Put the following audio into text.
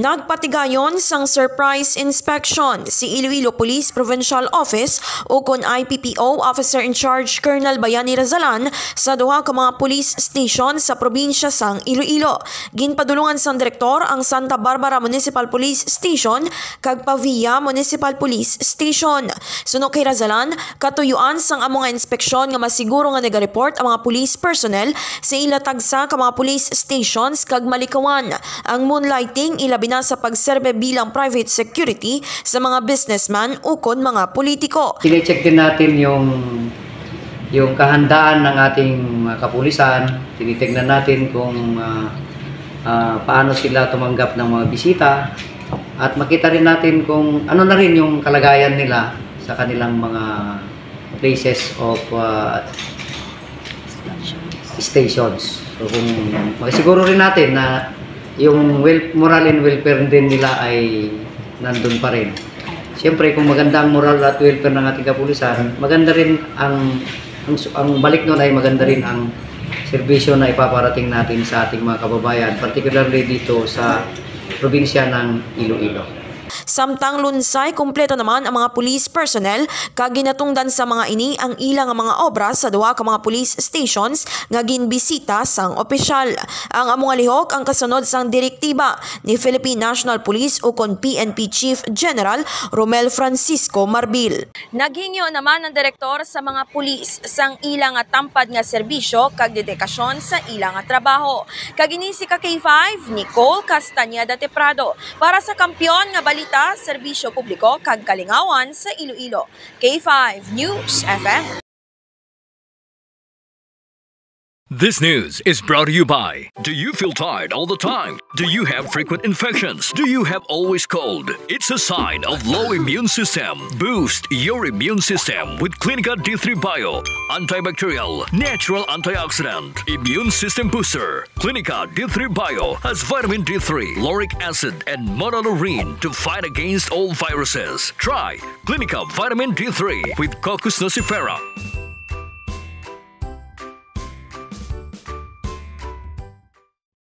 Nagpatigayon sang surprise inspection si Iloilo Police Provincial Office o kon IPPO Officer in Charge Colonel Bayani Razalan sa duha ka mga police station sa probinsya sang Iloilo. Ginpadulungan sang direktor ang Santa Barbara Municipal Police Station kag Pavia Municipal Police Station. Suno kay Razalan, katuyuan sang among nga inspeksyon nga masiguro nga nega-report ang mga police personnel sa ila tagsa ka mga police stations kag malikawan ang moonlighting ilabi na sa pagserbe bilang private security sa mga businessman o kon mga politiko. Tine-check din natin yung kahandaan ng ating kapulisan. Tinitingnan natin kung paano sila tumanggap ng mga bisita at makita rin natin kung ano na rin yung kalagayan nila sa kanilang mga places of stations. So kung masiguro rin natin na yung moral and welfare din nila ay nandun pa rin. Siyempre, kung maganda ang moral at welfare ng ating kapulisan, maganda rin ang balik nun ay maganda rin ang serbisyo na ipaparating natin sa ating mga kababayan, particularly dito sa probinsya ng Iloilo. Samtang lunsay, kumpleto naman ang mga police personnel kag ginatungdan sa mga ini ang ilang mga obra sa duha ka mga police stations nga ginbisita sang opisyal. Ang among lihok ang kasunod sang direktiba ni Philippine National Police o kon PNP Chief General Romel Francisco Marbil. Naghingyo naman ang direktor sa mga pulis sang ilang nga tampad nga serbisyo kag dedikasyon sa ilang nga trabaho. Kag ini si K5 Nicole Castañeda Teprado para sa kampiyon nga balita serbisyo publiko kag kalingawan sa Iloilo. K5 News FM. This news is brought to you by, do you feel tired all the time? Do you have frequent infections? Do you have always cold? It's a sign of low immune system. Boost your immune system with Clinica D3 Bio. Antibacterial, natural antioxidant, immune system booster. Clinica D3 Bio has vitamin D3, lauric acid, and monolurine to fight against all viruses. Try Clinica Vitamin D3 with Coccus nocifera.